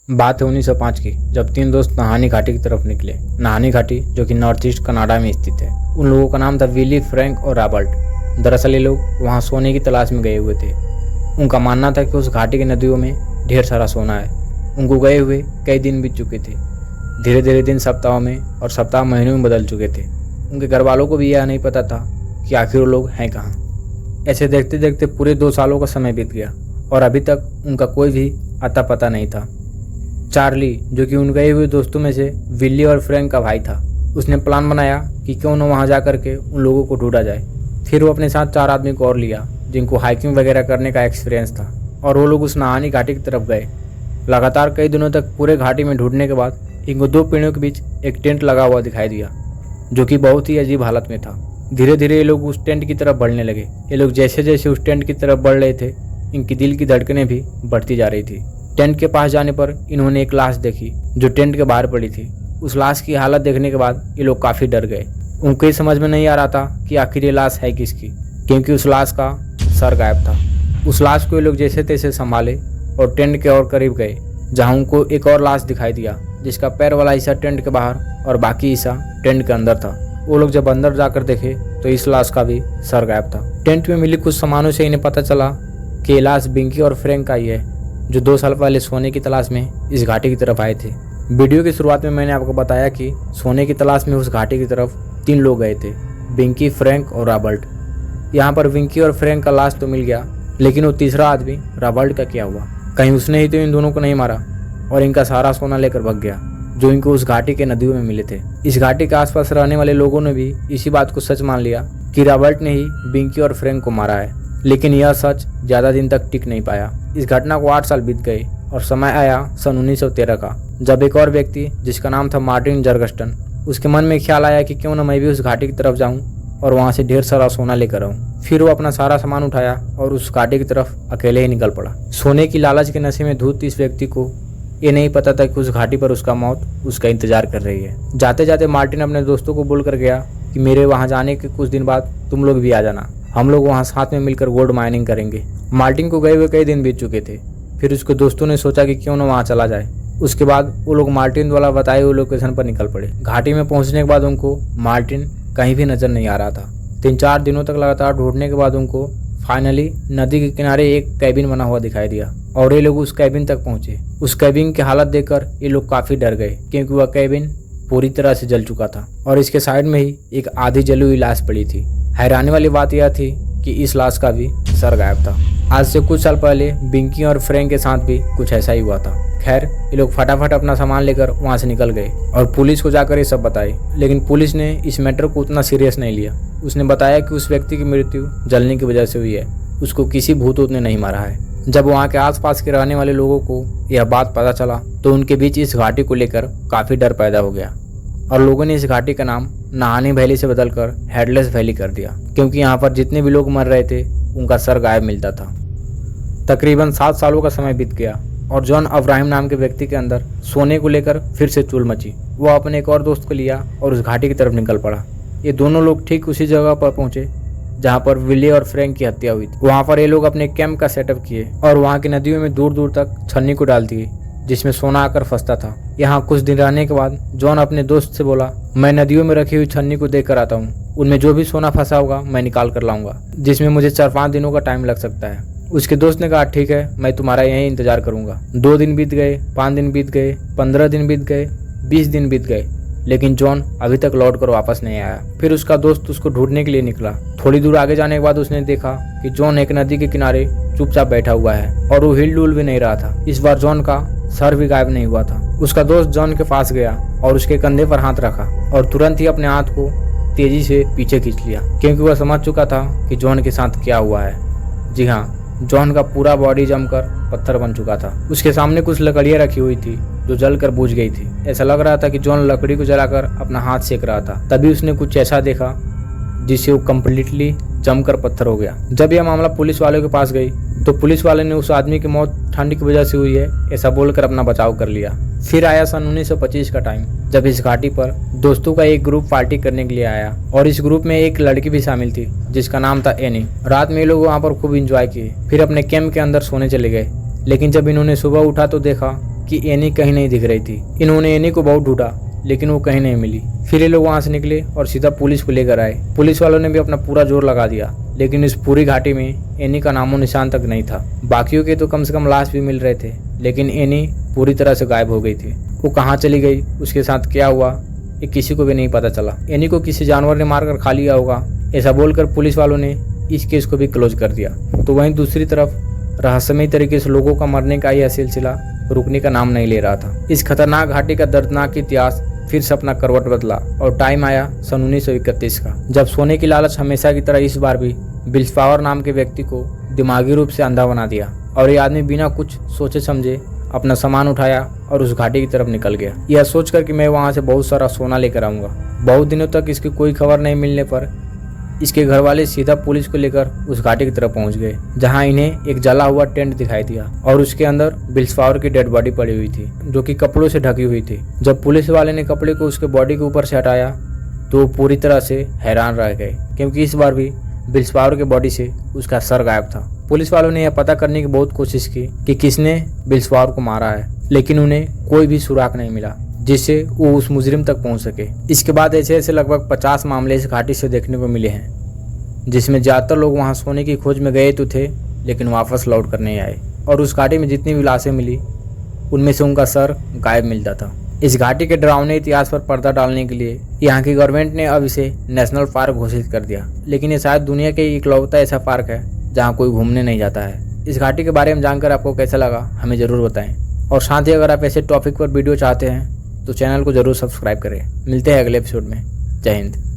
बात है 1905 की, जब तीन दोस्त नहानी घाटी की तरफ निकले। नहानी घाटी जो कि नॉर्थ ईस्ट कनाडा में स्थित है। उन लोगों का नाम था विली, फ्रैंक और रॉबर्ट। दरअसल ये लोग वहाँ सोने की तलाश में गए हुए थे। उनका मानना था कि उस घाटी की नदियों में ढेर सारा सोना है। उनको गए हुए कई दिन बीत चुके थे। धीरे धीरे दिन सप्ताहों में और सप्ताह महीनों में बदल चुके थे। उनके घर वालों को भी यह नहीं पता था कि आखिर वो लोग हैं कहाँ। ऐसे देखते देखते पूरे 2 सालों का समय बीत गया और अभी तक उनका कोई भी अता पता नहीं था। चार्ली, जो कि उन गए हुए दोस्तों में से विली और फ्रैंक का भाई था, उसने प्लान बनाया कि क्यों न वहाँ जा करके उन लोगों को ढूंढा जाए। फिर वो अपने साथ 4 आदमी को और लिया जिनको हाइकिंग वगैरह करने का एक्सपीरियंस था, और वो लोग उस नहानी घाटी की तरफ गए। लगातार कई दिनों तक पूरे घाटी में ढूंढने के बाद इनको 2 पेड़ों के बीच एक टेंट लगा हुआ दिखाई दिया, जो कि बहुत ही अजीब हालत में था। धीरे धीरे ये लोग उस टेंट की तरफ बढ़ने लगे। ये लोग जैसे जैसे उस टेंट की तरफ बढ़ रहे थे, इनकी दिल की धड़कनें भी बढ़ती जा रही थी। टेंट के पास जाने पर इन्होंने एक लाश देखी जो टेंट के बाहर पड़ी थी। उस लाश की हालत देखने के बाद ये लोग काफ़ी डर गए। उनको ये समझ में नहीं आ रहा था कि आखिर ये लाश है किसकी, क्योंकि उस लाश का सर गायब था। उस लाश को ये लोग जैसे तैसे संभाले और टेंट के और करीब गए, जहाँ उनको एक और लाश दिखाई दिया जिसका पैर वाला हिस्सा टेंट के बाहर और बाकी हिस्सा टेंट के अंदर था। वो लोग जब अंदर जाकर देखे तो इस लाश का भी सर गायब था। टेंट में मिली कुछ सामानों से इन्हें पता चला कि ये लाश बिंकी और फ्रैंक का ही है, जो 2 साल पहले सोने की तलाश में इस घाटी की तरफ आए थे। वीडियो की शुरुआत में मैंने आपको बताया कि सोने की तलाश में उस घाटी की तरफ 3 लोग गए थे, बिंकी, फ्रैंक और रॉबर्ट। यहाँ पर बिंकी और फ्रैंक का लाश तो मिल गया, लेकिन वो तीसरा आदमी रॉबर्ट का क्या हुआ? कहीं उसने ही तो इन दोनों को नहीं मारा और इनका सारा सोना लेकर भाग गया, जो इनको उस घाटी के नदियों में मिले थे। इस घाटी के आसपास रहने वाले लोगों ने भी इसी बात को सच मान लिया कि रॉबर्ट ने ही बिंकी और फ्रैंक को मारा है, लेकिन यह सच ज़्यादा दिन तक टिक नहीं पाया। इस घटना को 8 साल बीत गए और समय आया सन 1913 का, जब एक और व्यक्ति जिसका नाम था मार्टिन जर्गस्टन, उसके मन में ख्याल आया कि क्यों न मैं भी उस घाटी की तरफ जाऊं और वहां से ढेर सारा सोना लेकर आऊं। फिर वो अपना सारा सामान उठाया और उस घाटी की तरफ अकेले ही निकल पड़ा। सोने की लालच के नशे में धूत इस व्यक्ति को ये नहीं पता था कि उस घाटी पर उसका मौत उसका इंतजार कर रही है। जाते जाते मार्टिन अपने दोस्तों को बोलकर गया कि मेरे वहाँ जाने के कुछ दिन बाद तुम लोग भी आ जाना, हम लोग वहाँ साथ में मिलकर गोल्ड माइनिंग करेंगे। मार्टिन को गए हुए कई दिन बीत चुके थे। फिर उसके दोस्तों ने सोचा कि क्यों न वहाँ चला जाए। उसके बाद वो लोग मार्टिन द्वारा बताए हुए लोकेशन पर निकल पड़े। घाटी में पहुँचने के बाद उनको मार्टिन कहीं भी नजर नहीं आ रहा था। 3-4 दिनों तक लगातार ढूंढने के बाद उनको फाइनली नदी के किनारे एक कैबिन बना हुआ दिखाई दिया और ये लोग उस कैबिन तक पहुंचे। उस कैबिन की हालत देखकर ये लोग काफी डर गए, क्योंकि वह कैबिन पूरी तरह से जल चुका था और इसके साइड में ही एक आधी जली हुई लाश पड़ी थी। हैरानी वाली बात यह थी कि इस लाश का भी सर गायब था। आज से कुछ साल पहले बिंकी और फ्रैंक के साथ भी कुछ ऐसा ही हुआ था। खैर, ये लोग फटाफट अपना सामान लेकर वहां से निकल गए और पुलिस को जाकर ये सब बताए, लेकिन पुलिस ने इस मैटर को उतना सीरियस नहीं लिया। उसने बताया कि उस व्यक्ति की मृत्यु जलने की वजह से हुई है, उसको किसी भूत ने नहीं मारा है। जब वहाँ के आसपास के रहने वाले लोगों को यह बात पता चला तो उनके बीच इस घाटी को लेकर काफी डर पैदा हो गया और लोगों ने इस घाटी का नाम नहानी वैली से बदलकर हेडलेस वैली कर दिया, क्योंकि यहाँ पर जितने भी लोग मर रहे थे उनका सर गायब मिलता था। तकरीबन 7 सालों का समय बीत गया और जॉन अब्राहिम नाम के व्यक्ति के अंदर सोने को लेकर फिर से चूल मची। वह अपने एक और दोस्त को लिया और उस घाटी की तरफ निकल पड़ा। ये दोनों लोग ठीक उसी जगह पर पहुंचे जहां पर विली और फ्रैंक की हत्या हुई थी। वहां पर ये लोग अपने कैंप का सेटअप किए और वहां की नदियों में दूर दूर तक छन्नी को डाल दिए, जिसमें सोना आकर फंसता था। यहाँ कुछ दिन रहने के बाद जॉन अपने दोस्त से बोला, मैं नदियों में रखी हुई छन्नी को देख कर आता हूँ, उनमें जो भी सोना फंसा होगा मैं निकाल कर लाऊंगा, जिसमें मुझे 4-5 दिनों का टाइम लग सकता है। उसके दोस्त ने कहा, ठीक है, मैं तुम्हारा यहीं इंतजार करूंगा। 2 दिन बीत गए, 5 दिन बीत गए, 15 दिन बीत गए, 20 दिन बीत गए, लेकिन जॉन अभी तक लौट कर वापस नहीं आया। फिर उसका दोस्त उसको ढूंढने के लिए निकला। थोड़ी दूर आगे जाने के बाद उसने देखा कि जॉन एक नदी के किनारे चुपचाप बैठा हुआ है और वो हिल डुल भी नहीं रहा था। इस बार जॉन का सर भी गायब नहीं हुआ था। उसका दोस्त जॉन के पास गया और उसके कंधे पर हाथ रखा और तुरंत ही अपने हाथ को तेजी से पीछे खींच लिया, क्योंकि वह समझ चुका था कि जॉन के साथ क्या हुआ है। जी हाँ, जॉन का पूरा बॉडी जमकर पत्थर बन चुका था। उसके सामने कुछ लकड़ियां रखी हुई थी जो जलकर बुझ गई थी। ऐसा लग रहा था कि जॉन लकड़ी को जलाकर अपना हाथ सेक रहा था। तभी उसने कुछ ऐसा देखा जिससे वो कम्प्लीटली जमकर पत्थर हो गया। जब यह मामला पुलिस वालों के पास गई तो पुलिस वाले ने उस आदमी की मौत ठंड की वजह से हुई है ऐसा बोलकर अपना बचाव कर लिया। फिर आया सन 1925 का टाइम, जब इस घाटी पर दोस्तों का एक ग्रुप पार्टी करने के लिए आया और इस ग्रुप में एक लड़की भी शामिल थी जिसका नाम था एनी। रात में ये लोग वहाँ पर खूब इंजॉय किए, फिर अपने कैंप के अंदर सोने चले गए। लेकिन जब इन्होंने सुबह उठा तो देखा कि एनी कहीं नहीं दिख रही थी। इन्होंने एनी को बहुत ढूंढा लेकिन वो कहीं नहीं मिली। फिर ये लोग वहां से निकले और सीधा पुलिस को लेकर आए। पुलिस वालों ने भी अपना पूरा जोर लगा दिया लेकिन इस पूरी घाटी में एनी का नामो निशान तक नहीं था। बाकियों के तो कम से कम लाश भी मिल रहे थे लेकिन एनी पूरी तरह से गायब हो गई थी। वो कहाँ चली गई, उसके साथ क्या हुआ, ये किसी को भी नहीं पता चला। एनी को किसी जानवर ने मारकर खा लिया होगा, ऐसा बोलकर पुलिस वालों ने इस केस को भी क्लोज कर दिया। तो वहीं दूसरी तरफ रहस्यमय तरीके से लोगों का मरने का यह सिलसिला रुकने का नाम नहीं ले रहा था। इस खतरनाक घाटी का दर्दनाक इतिहास फिर से अपना करवट बदला और टाइम आया सन 1931 का, जब सोने की लालच हमेशा की तरह इस बार भी बिल्सपावर नाम के व्यक्ति को दिमागी रूप से अंधा बना दिया और ये आदमी बिना कुछ सोचे समझे अपना सामान उठाया और उस घाटी की तरफ निकल गया, यह सोचकर कि मैं वहां से बहुत सारा सोना लेकर आऊंगा। बहुत दिनों तक इसकी कोई खबर नहीं मिलने पर इसके घर वाले सीधा पुलिस को लेकर उस घाटी की तरफ पहुंच गए, जहां इन्हें एक जला हुआ टेंट दिखाई दिया और उसके अंदर बिल्सपावर की डेड बॉडी पड़ी हुई थी जो कि कपड़ों से ढकी हुई थी। जब पुलिस वाले ने कपड़े को उसके बॉडी के ऊपर से हटाया तो वो पूरी तरह से हैरान रह गए क्योंकि इस बार भी बिल्सपावर के बॉडी से उसका सर गायब था। पुलिस वालों ने यह पता करने की बहुत कोशिश की कि किसने बिल्सपावर को मारा है लेकिन उन्हें कोई भी सुराग नहीं मिला जिससे वो उस मुजरिम तक पहुंच सके। इसके बाद ऐसे लगभग 50 मामले इस घाटी से देखने को मिले हैं जिसमें ज्यादातर लोग वहां सोने की खोज में गए तो थे लेकिन वापस लौट कर नहीं आए और उस घाटी में जितनी भी लाशें मिली उनमें से उनका सर गायब मिलता था। इस घाटी के डरावने इतिहास पर पर्दा डालने के लिए यहाँ की गवर्नमेंट ने अब इसे नेशनल पार्क घोषित कर दिया, लेकिन ये शायद दुनिया के इकलौता ऐसा पार्क है जहाँ कोई घूमने नहीं जाता है। इस घाटी के बारे में जानकर आपको कैसा लगा हमें ज़रूर बताएं और साथ ही अगर आप ऐसे टॉपिक पर वीडियो चाहते हैं तो चैनल को ज़रूर सब्सक्राइब करें। मिलते हैं अगले एपिसोड में। जय हिंद।